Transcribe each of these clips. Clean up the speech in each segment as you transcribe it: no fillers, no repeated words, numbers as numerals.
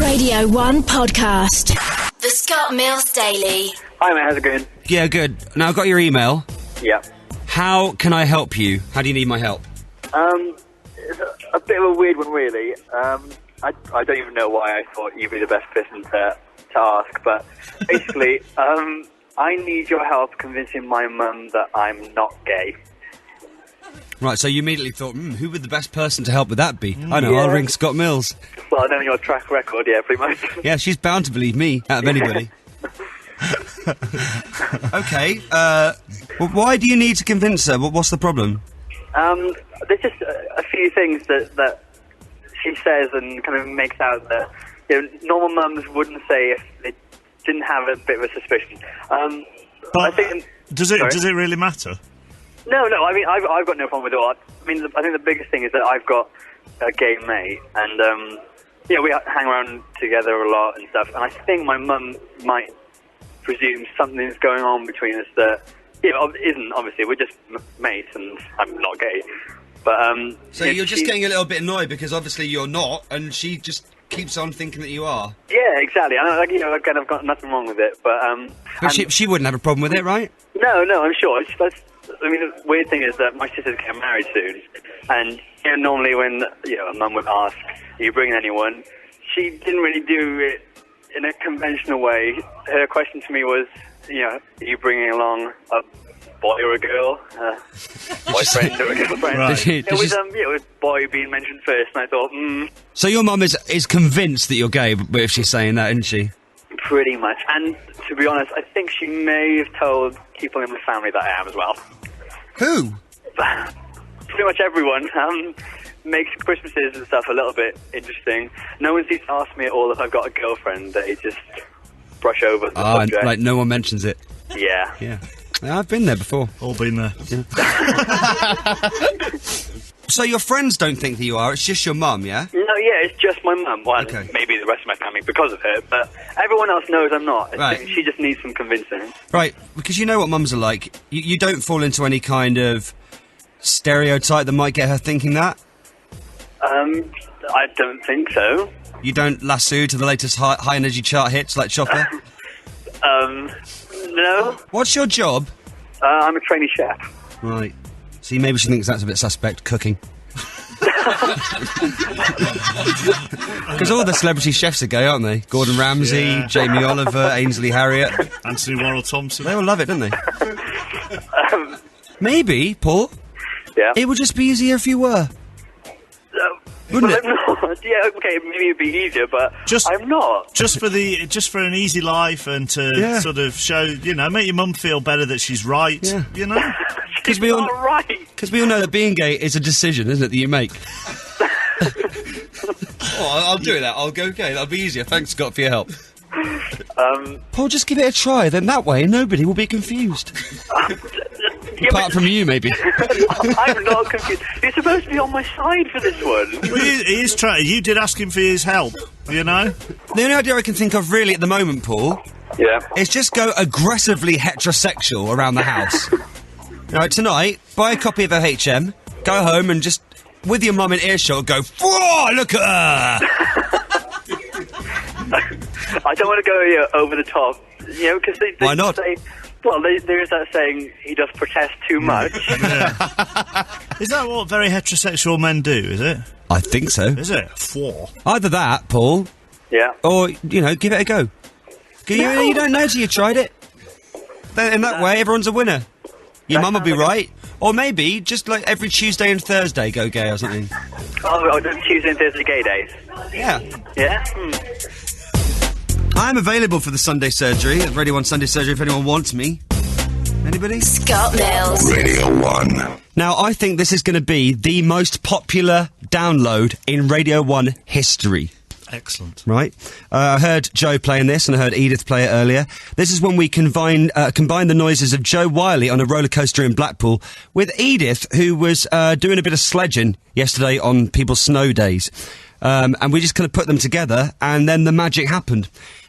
Radio 1 podcast. The Scott Mills Daily. Hi mate, how's it going? Yeah, good. Now, I've got your email. Yeah. How can I help you? How do you need my help? It's a bit of a weird one, really. I don't even know why I thought you'd be the best person to ask, but basically, I need your help convincing my mum that I'm not gay. Right, so you immediately thought, who would the best person to help with that be? I know, I'll ring Scott Mills. Well, knowing your track record, yeah, pretty much. Yeah, she's bound to believe me, out of anybody. Okay, why do you need to convince her? What's the problem? There's just a few things that she says and kind of makes out that normal mums wouldn't say if they didn't have a bit of a suspicion. But I think, does it really matter? No. I mean, I've got no problem with it. I mean, I think the biggest thing is that I've got a gay mate, and we hang around together a lot and stuff. And I think my mum might presume something's going on between us that isn't. Obviously, we're just mates, and I'm not gay. But so you're just getting a little bit annoyed because obviously you're not, and she just keeps on thinking that you are. Yeah, exactly. I've kind of got nothing wrong with it, but she wouldn't have a problem with it, right? No, I'm sure. The weird thing is that my sister's getting married soon, and normally when a mum would ask, "Are you bringing anyone?" she didn't really do it in a conventional way. Her question to me was, "Are you bringing along a boy or a girl, boyfriend or a girlfriend?" Right. It was boy being mentioned first, and I thought, So your mum is convinced that you're gay, but if she's saying that, isn't she? Pretty much. And to be honest, I think she may have told people in my family that I am as well. Who? Pretty much everyone. Makes Christmases and stuff a little bit interesting. No one seems to ask me at all if I've got a girlfriend. They just brush over the subject. Like no one mentions it. Yeah. Yeah, I've been there before. All been there. Yeah. So your friends don't think that you are, it's just your mum, yeah? No, yeah, it's just my mum. Well, Okay. maybe the rest of my family because of her, but everyone else knows I'm not. Right. She just needs some convincing. Right, because you know what mums are like. You don't fall into any kind of stereotype that might get her thinking that. I don't think so. You don't lasso to the latest high energy chart hits like Chopper. No. What's your job? I'm a trainee chef. Right. See, maybe she thinks that's a bit suspect, cooking. Because all the celebrity chefs are gay, aren't they? Gordon Ramsay, Yeah. Jamie Oliver, Ainsley Harriott. Anthony Worrell Thompson. They all love it, don't they? Maybe, Paul, Yeah. it would just be easier if you were. Wouldn't it? I'm not. Yeah, okay, maybe it'd be easier, but I'm not. Just for an easy life and to sort of show, make your mum feel better that she's right. Yeah. She's we all- not right. Because we all know that being gay is a decision, isn't it, that you make? I'll do that. I'll go gay. That'll be easier. Thanks, Scott, for your help. Paul, just give it a try. Then that way, nobody will be confused. Apart from you, maybe. I'm not confused. You're supposed to be on my side for this one. Well, he is trying. You did ask him for his help, The only idea I can think of really at the moment, Paul, Yeah. is just go aggressively heterosexual around the house. Tonight, buy a copy of OHM, go home and just, with your mum in earshot, go, whoa, look at her! I don't want to go over the top, because they Why not? say, there is that saying, he does protest too much. Is that what very heterosexual men do, is it? I think so. Is it? Four. Either that, Paul, Yeah. or, give it a go. You don't know till you tried it. Then in that way, everyone's a winner. Your mum will be right. Or maybe, just like every Tuesday and Thursday, go gay or something. Oh, Tuesday and Thursday gay days. Yeah. Yeah? I'm available for the Sunday surgery, at Radio 1 Sunday Surgery, if anyone wants me. Anybody? Scott Mills. Radio 1. Now, I think this is going to be the most popular download in Radio 1 history. Excellent. Right? I heard Joe playing this, and I heard Edith play it earlier. This is when we combine the noises of Joe Wiley on a roller coaster in Blackpool with Edith, who was doing a bit of sledging yesterday on people's snow days. And we just kind of put them together, and then the magic happened.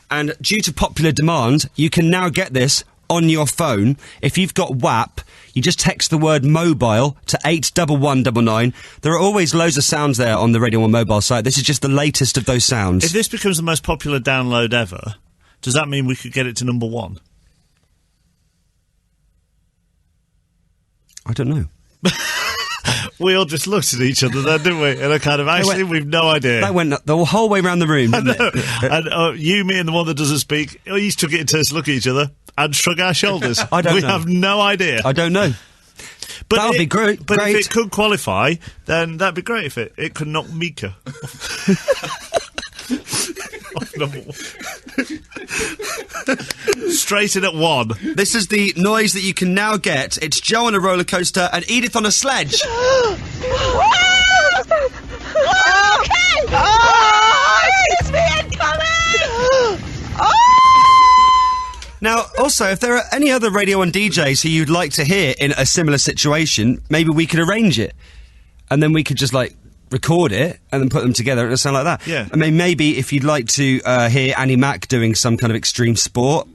And due to popular demand, you can now get this on your phone. If you've got WAP, you just text the word mobile to 81199. There are always loads of sounds there on the Radio 1 mobile site. This is just the latest of those sounds. If this becomes the most popular download ever, does that mean we could get it to number 1? I don't know. We all just looked at each other then, didn't we? And I kind of, actually, we've no idea. That went the whole way around the room, didn't it? And you, me, and the one that doesn't speak, each took it in turns to look at each other and shrug our shoulders. I don't know. We have no idea. I don't know. But that would be great. But if it could qualify, then that'd be great if it could knock Mika off number 1. Straight in at 1. This is the noise that you can now get. It's Joe on a roller coaster and Edith on a sledge. Okay! Oh, it's me incoming! Oh! Now, also, if there are any other Radio 1 DJs who you'd like to hear in a similar situation, maybe we could arrange it. And then we could just, record it and then put them together and it'll sound like that. Yeah. I mean, maybe if you'd like to hear Annie Mac doing some kind of extreme sport,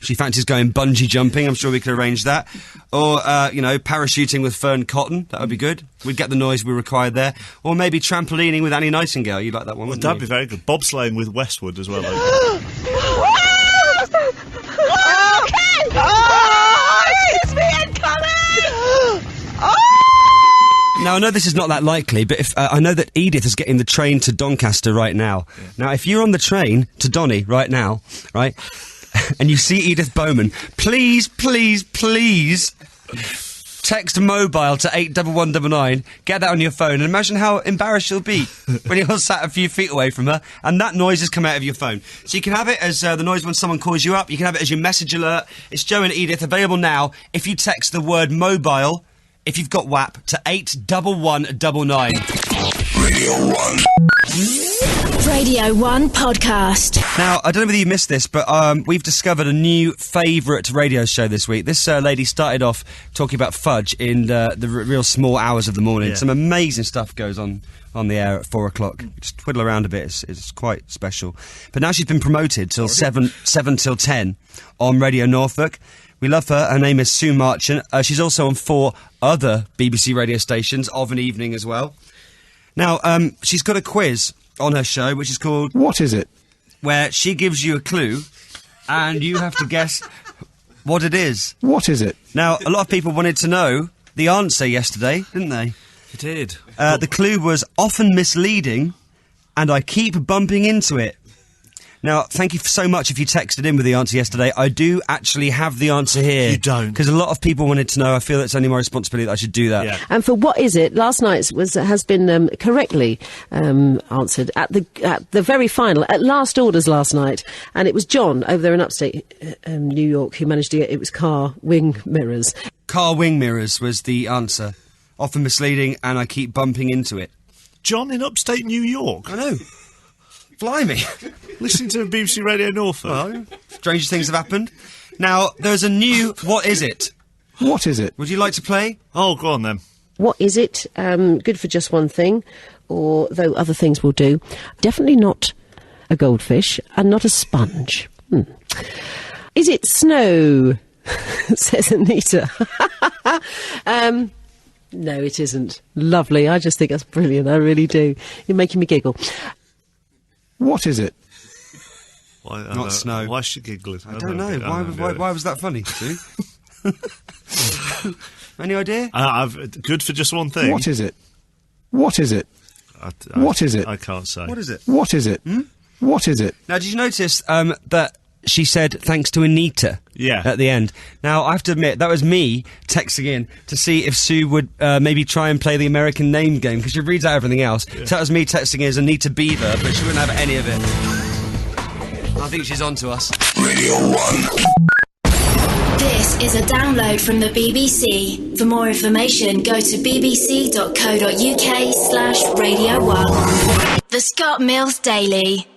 she fancies going bungee jumping, I'm sure we could arrange that. Or, parachuting with Fern Cotton, that would be good. We'd get the noise we required there. Or maybe trampolining with Annie Nightingale, you'd like that one, wouldn't That'd you? be very good. Bobsleighing with Westwood as well. Okay! Oh, it's me incoming! Oh! Now, I know this is not that likely, but if I know that Edith is getting the train to Doncaster right now. Yeah. Now, if you're on the train to Donny right now, right, and you see Edith Bowman, please, please, please text mobile to 81199, get that on your phone, and imagine how embarrassed you'll be when you're sat a few feet away from her, and that noise has come out of your phone. So you can have it as the noise when someone calls you up, you can have it as your message alert. It's Joe and Edith, available now if you text the word mobile, if you've got WAP, to 81199. Radio 1. Radio 1 podcast. Now, I don't know whether you missed this, but we've discovered a new favourite radio show this week. This lady started off talking about fudge in the real small hours of the morning. Yeah. Some amazing stuff goes on the air at 4 o'clock. Just twiddle around a bit. It's quite special. But now she's been promoted till 7 till 10 on Radio Norfolk. We love her. Her name is Sue Marchant. She's also on 4 other BBC radio stations of an evening as well. Now, she's got a quiz on her show, which is called... What is it? Where she gives you a clue, and you have to guess what it is. What is it? Now, a lot of people wanted to know the answer yesterday, didn't they? It did. The clue was often misleading, and I keep bumping into it. Now, thank you so much if you texted in with the answer yesterday. I do actually have the answer here. You don't. Because a lot of people wanted to know. I feel it's only my responsibility that I should do that. Yeah. And for what is it, last night's has been correctly answered at the very final, at last orders last night. And it was John over there in upstate New York who managed to get it. Was car wing mirrors. Car wing mirrors was the answer. Often misleading, and I keep bumping into it. John in upstate New York. I know. Blimey. Listening to BBC Radio Norfolk. Well, strangest things have happened. Now, there's a new What Is It? What is it? Would you like to play? Oh, go on then. What is it? Good for just one thing, or though other things will do. Definitely not a goldfish and not a sponge. Is it snow? Says Anita. No, it isn't. Lovely. I just think that's brilliant. I really do. You're making me giggle. What is it? Not snow. Why is she giggling? I don't know. Why was that funny, Sue? Any idea? Good for just one thing. What is it? What is it? What is it? I can't say. What is it? What is it? What is it? Now, did you notice that she said thanks to Anita at the end? Now, I have to admit, that was me texting in to see if Sue would maybe try and play the American name game, because she reads out everything else. Yeah. So that was me texting in as Anita Beaver, but she wouldn't have any of it. I think she's on to us. Radio 1. This is a download from the BBC. For more information, go to bbc.co.uk/Radio 1. The Scott Mills Daily.